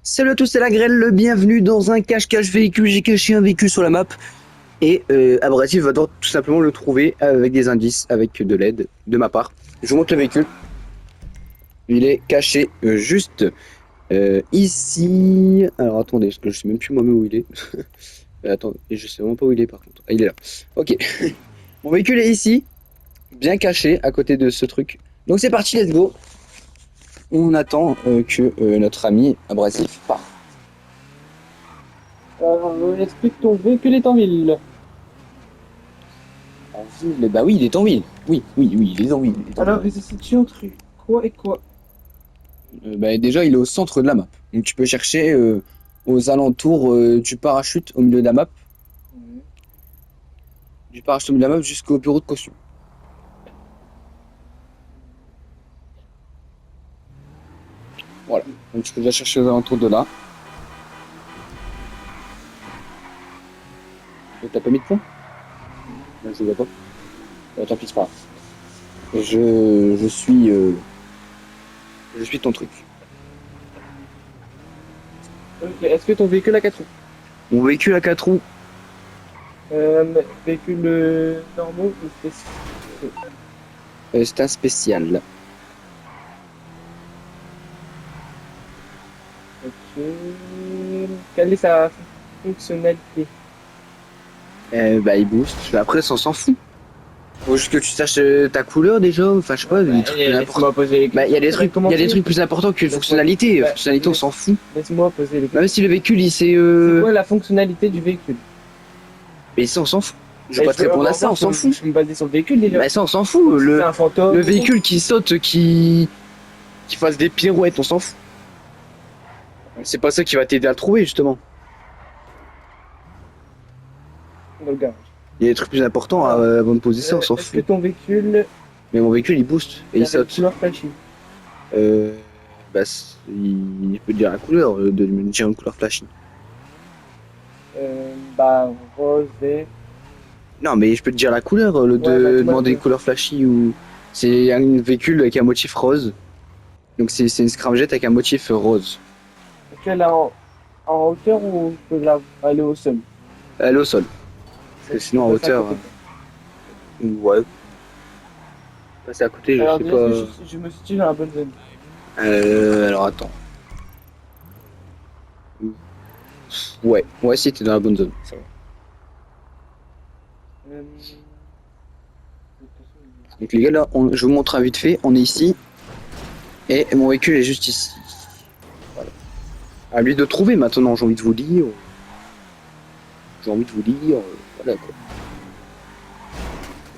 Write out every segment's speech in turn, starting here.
Salut à tous, c'est la grêle, bienvenue dans un cache-cache véhicule. J'ai caché un véhicule sur la map et Abrasif va devoir tout simplement le trouver avec des indices, avec de l'aide de ma part. Je vous montre le véhicule. Il est caché juste ici. Alors attendez, parce que je sais même plus moi-même où il est. Attends, et je sais vraiment pas où il est par contre. Ah, il est là. Ok. Mon véhicule est ici, bien caché à côté de ce truc. Donc c'est parti, let's go. On attend que notre ami Abrasif parte. Est-ce que ton véhicule est en ville? En ville, bah oui, il est en ville. Oui, oui, oui, il est en ville. Il est en ville. Alors, il se situe entre quoi et quoi? Bah, déjà, il est au centre de la map. Donc tu peux chercher aux alentours du parachute au milieu de la map. Du parachute au milieu de la map jusqu'au bureau de caution. Voilà. Donc tu peux déjà chercher aux alentours de là. T'as pas mis de point? Non, je vois pas. Tant pis, c'est pas grave. Je suis ton truc. Ok, est-ce que ton véhicule a 4 roues? Mon véhicule à 4 roues, Véhicule normaux ou spécial? c'est un spécial. Ok. Quelle est sa fonctionnalité? Bah il booste. Après, ça on s'en fout. Faut juste que tu saches ta couleur déjà. Enfin, je sais pas, des trucs plus importants. Laisse-moi poser les Bah, questions. il y a des trucs plus importants que fonctionnalité. Bah, Fonctionnalité, on s'en fout. Laisse-moi poser les questions. Même si le véhicule, il sait. C'est quoi la fonctionnalité du véhicule? Mais ça, on s'en fout. Je vais pas te répondre à ça, on s'en fout. Je me basais sur le véhicule déjà. Bah, ça, on s'en fout. C'est un fantôme. Le véhicule qui saute, qui fasse des pirouettes, on s'en fout. C'est pas ça qui va t'aider à le trouver, justement. Dans le garage. Il y a des trucs plus importants avant de poser ça, on s'en Est-ce que fout. ton véhicule Mais mon véhicule, il booste et il a une saute. couleur flashy? Bah, il peut te dire la couleur, de me dire une couleur flashy. Bah, rose et... Non, mais je peux te dire la couleur, Ouais, bah, dis-moi demander la une couleur flashy ou. C'est un véhicule avec un motif rose. Donc c'est une scramjet avec un motif rose. Est-ce qu'elle est en hauteur ou je peux aller au sol? Elle est au sol. Parce que sinon en Passer à hauteur. côté. Ouais. Passer à côté, je Alors, sais déjà, pas. est-ce que je me situe dans la bonne zone? Alors attends. Ouais, ouais, si t'es dans la bonne zone. Ça va. Euh, Donc les gars, là, je vous montre un vite fait. On est ici. Et mon véhicule est juste ici. Voilà. À lui de trouver maintenant, j'ai envie de vous dire. J'ai envie de vous dire. Voilà quoi.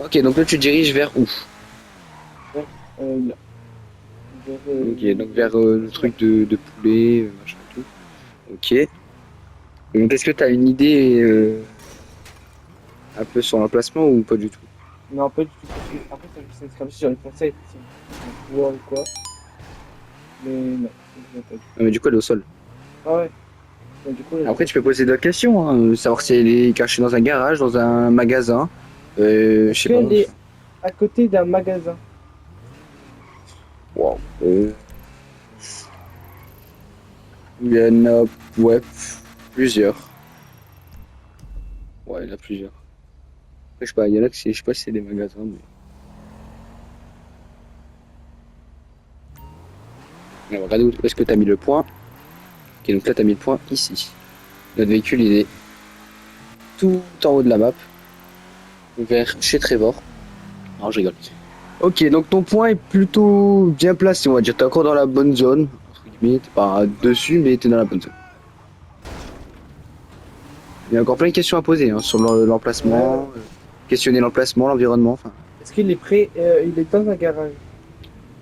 Ok, donc là tu te diriges vers où? là. Ok, donc vers le truc de poulet, machin et tout. Ok. Donc est-ce que tu as une idée un peu sur l'emplacement ou pas du tout? Non, pas du tout. Parce que, après, ça se sur les conseils. Si on voit ou quoi. Mais non, je ne pas du tout. Ah, mais du coup elle est au sol. Ah ouais. Bah, du coup, Après tu peux poser d'autres questions, hein, savoir si elle est cachée dans un garage, dans un magasin. Je sais pas. elle est à côté d'un magasin. Wow. Il y en a, ouais, plusieurs. Ouais, il y en a plusieurs. Après, je sais pas, il y en a que je sais pas si c'est des magasins, mais. Alors, regardez où est-ce que tu as mis le point. Ok, donc là tu as mis le point ici. Notre véhicule il est tout en haut de la map, vers chez Trevor. Non, je rigole. Ok, donc ton point est plutôt bien placé, on va dire. T'es encore dans la bonne zone. Entre guillemets, t'es pas dessus, mais t'es dans la bonne zone. Il y a encore plein de questions à poser hein, sur l'emplacement, questionner l'emplacement, l'environnement. Enfin. Est-ce qu'il est prêt? Il est dans un garage.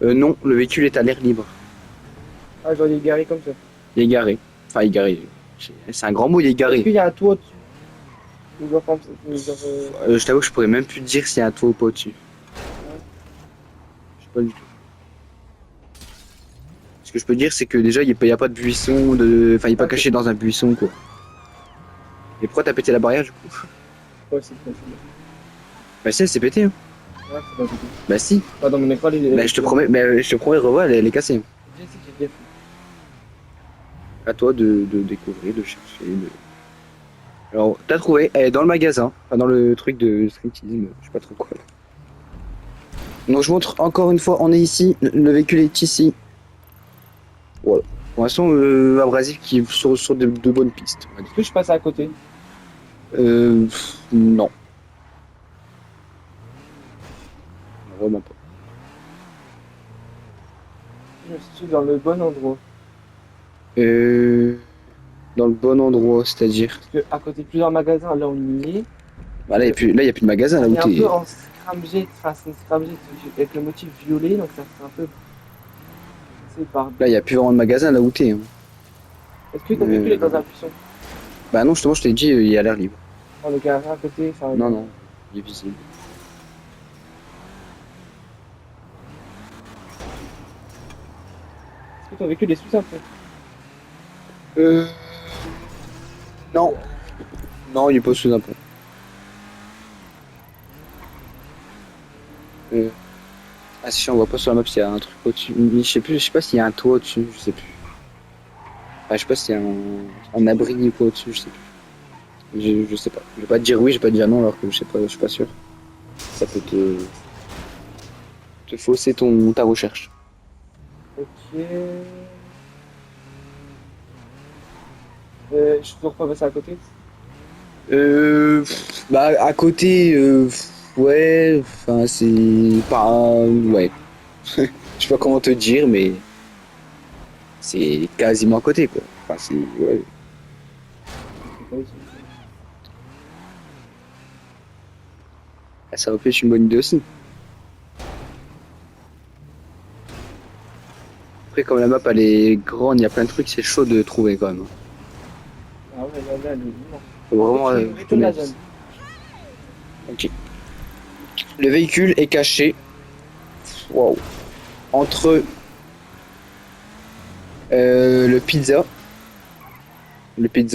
Non, le véhicule est à l'air libre. Ah, genre, il est garé comme ça. Il est garé. Enfin, il est garé. C'est un grand mot, il est Est-ce garé. qu'il y a un toit au-dessus? Ou genre, Je t'avoue que je pourrais même plus te dire s'il y a un toit ou pas au-dessus. Je sais pas du tout. Ce que je peux dire, c'est que déjà, il n'y a pas de buisson, enfin, il n'est pas caché dans un buisson, quoi. Et pourquoi t'as pété la barrière, du coup? Ouais, c'est pas Bah si, elle s'est pétée, hein. Ouais, c'est pas du tout. Bah si. Pas dans mon écran, il est. Bah je te promets, revois, elle est cassée. Je sais que j'ai bien fait. À toi de découvrir, de chercher. Alors, t'as trouvé, elle est dans le magasin, enfin dans le truc de striptease, je sais pas trop quoi. Donc je montre encore une fois, on est ici, le véhicule est ici. Voilà. Pour l'instant, Abrasif qui est sur de bonnes pistes. On va dire. Est-ce que je passe à côté? Non, vraiment pas. Je me situe dans le bon endroit. Euh, Dans le bon endroit, c'est-à-dire. Parce que à côté de plusieurs magasins, là on y est. Bah, là, il n'y a plus de magasin là On où est un peu t'es. en scramjet, enfin c'est une scramjet avec le motif violet, donc ça fait un peu. C'est par. Là, il n'y a plus vraiment de magasin là où t'es. Hein. Est-ce que ton véhicule est dans un buisson? Bah non, justement, je t'ai dit, il a l'air libre. Dans le garage à côté, enfin. Non, non, il est visible. Est-ce que ton véhicule est sous un pont? Euh... Non, non, il est pas sous un pont. Euh... Ah si, on voit pas sur la map s'il y a un truc au-dessus. Mais je sais pas s'il y a un toit au-dessus, je sais plus. Ah, je sais pas s'il y a un abri ou quoi au-dessus, je sais plus. Je sais pas. Je vais pas te dire oui, je vais pas te dire non alors que je sais pas, je suis pas sûr. Ça peut te fausser ta recherche. Ok. Je dois pas passer à côté. Bah à côté, ouais, enfin c'est pas, ouais. Je sais pas comment te dire, mais c'est quasiment à côté quoi. Enfin c'est, ouais. Ah, ça aurait pu être une bonne idée aussi. Après comme la map elle est grande, il y a plein de trucs, c'est chaud de trouver quand même. Ah ouais, là, elle est immense. Faut vraiment. Tu m'étonnes la zone. Ok. Le véhicule est caché. Waouh. Entre le pizza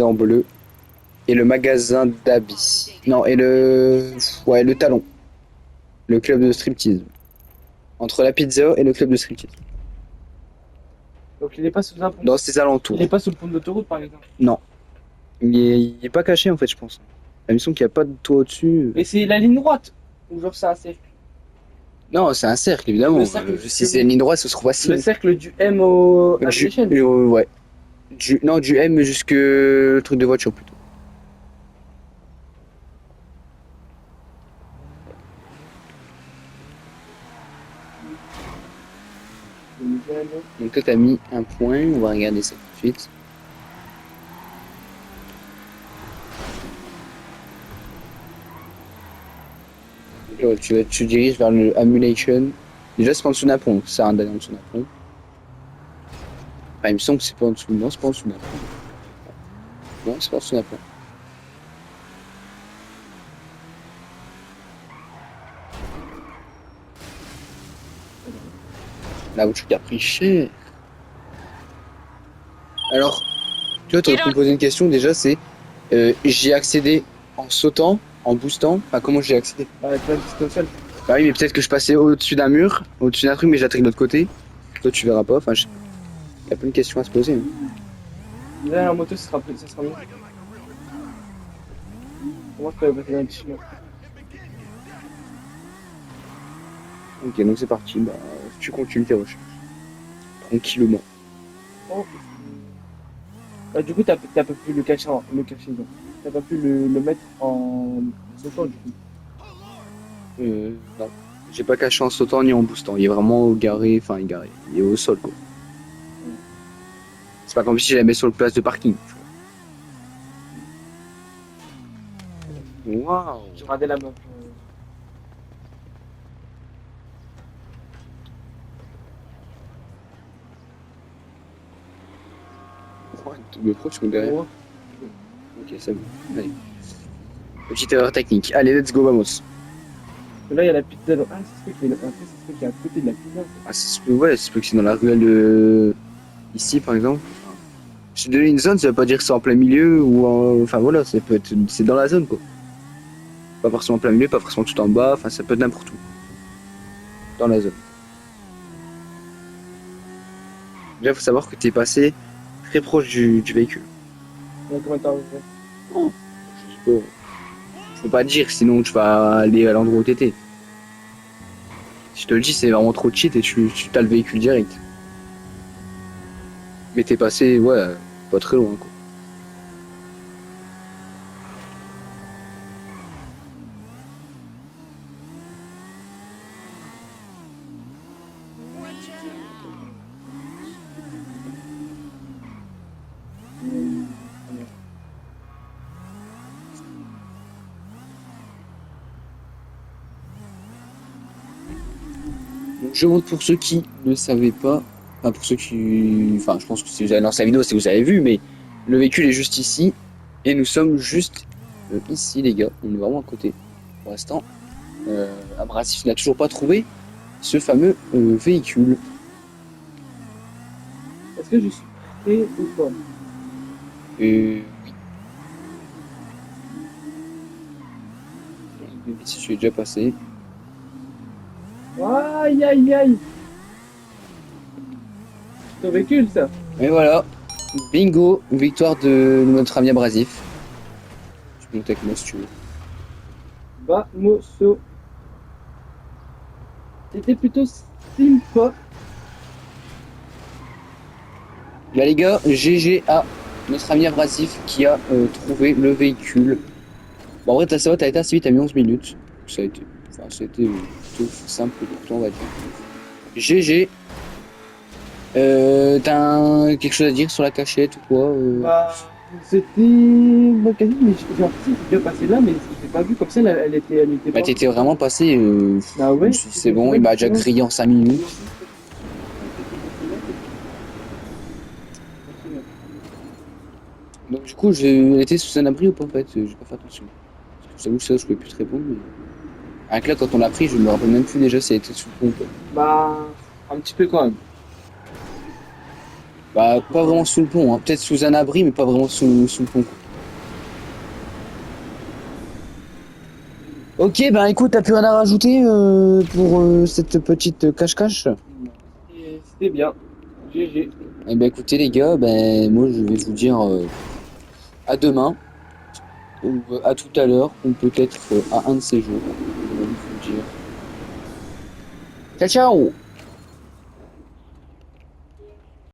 en bleu, et le magasin d'habits. Non, et le talon, le club de striptease. Entre la pizza et le club de striptease. Donc il est pas sous un pont. Dans ses Il est alentours. pas sous le pont de l'autoroute par exemple. Non. Il est pas caché en fait, je pense. La mission qu'il n'y a pas de toit au-dessus. Et c'est la ligne droite. Ou genre c'est un cercle. Non, c'est un cercle évidemment. Le cercle, Si c'est une ligne droite, ce sera le facile. cercle du M au à l'échelle. Ouais. Non, du M jusque le truc de voiture plutôt. Donc toi t'as mis un point, on va regarder ça tout de suite. Tu diriges vers le Amulation. Déjà c'est pas en dessous d'un pont, ça sert à rien d'aller en dessous d'un pont. Enfin, il me semble que c'est pas en dessous. Non, c'est pas en dessous d'un pont. Non, c'est pas en dessous d'un pont. La voiture qui a pris cher. Alors, tu vois, tu aurais pu me poser une question déjà, c'est j'y ai accédé en sautant, en boostant. Enfin, comment j'ai accédé? Avec la piste au sol. Bah oui, mais peut-être que je passais au-dessus d'un mur, au-dessus d'un truc, mais j'atterris de l'autre côté. Toi, tu verras pas. Enfin, il y a plein de questions à se poser. Hein. Là en moto ça sera mieux. Comment je peux passer dans le chemin? Ok, donc c'est parti. Bah, tu continues tes recherches. Tranquillement. Oh. Bah, du coup t'as pas pu le cacher donc. T'as pas pu le mettre en sautant du coup. Non. J'ai pas caché en sautant ni en boostant. Il est vraiment garé, enfin, garé. Il est au sol, quoi. C'est pas comme si je la mets sur le place de parking. Waouh! J'ai regardé la map. Mais pourquoi tu comptes derrière? Oh. Ok, c'est bon. Allez. Petite erreur technique. Allez, let's go, vamos. Là il y a la pizza. Ah c'est ce truc qui est à côté de la pizza. Ah, ouais, c'est que c'est dans la ruelle ici, par exemple. Je te donne une zone, ça veut pas dire que c'est en plein milieu ou enfin voilà, c'est dans la zone quoi. Pas forcément en plein milieu, pas forcément tout en bas, enfin ça peut être n'importe où. Dans la zone. Déjà, faut savoir que t'es passé très proche du véhicule. Donc, comment t'as arrivé? Non, je peux pas te dire, sinon tu vas aller à l'endroit où t'étais. Si je te le dis, c'est vraiment trop cheat et tu as le véhicule direct. Mais t'es passé, ouais, pas très loin, quoi. Donc, je montre pour ceux qui ne savaient pas, enfin pour ceux qui, enfin je pense que si vous avez lancé la vidéo, c'est que vous avez vu, mais le véhicule est juste ici et nous sommes juste ici les gars, on est vraiment à côté. Pour l'instant, Abrasif n'a toujours pas trouvé ce fameux véhicule. Est-ce que je suis prêt ou pas? Oui, si tu es déjà passé. Aïe, aïe, aïe. Ton véhicule, ça? Et voilà, bingo, victoire de notre ami Abrasif. Tu peux monter avec moi si tu veux. Vamoso. C'était plutôt sympa. Bah les gars, GG à notre ami Abrasif qui a trouvé le véhicule. Bon, en vrai, ça va, t'as été assez vite, t'as mis 11 minutes. Ça a été, enfin, c'était plutôt simple pour toi, on va dire. GG. Quelque chose à dire sur la cachette ou quoi Bah, c'était ma quasi, mais j'ai l'impression que j'ai déjà passé là, mais je l'ai pas vu comme ça, elle était Bah, pas. t'étais vraiment passé. Ah Je me ouais? suis dit, c'est bon, il m'a déjà grillé en 5 minutes. Donc, du coup, j'ai été sous un abri ou pas en fait j'ai pas fait attention. Parce que j'avoue que ça, je pouvais plus te répondre. Mais... Avec là, quand on l'a pris, je me rappelle même plus déjà si elle était sous le pont. Quoi. Bah, un petit peu quand même. Bah, pas vraiment sous le pont, hein. Peut-être sous un abri, mais pas vraiment sous le pont. Quoi. Ok, ben écoute, t'as plus rien à rajouter pour cette petite cache-cache? C'était bien. GG. Eh ben écoutez les gars, ben moi je vais vous dire à demain, ou à tout à l'heure, ou peut-être à un de ces jours. Je vais vous dire. Ciao ciao!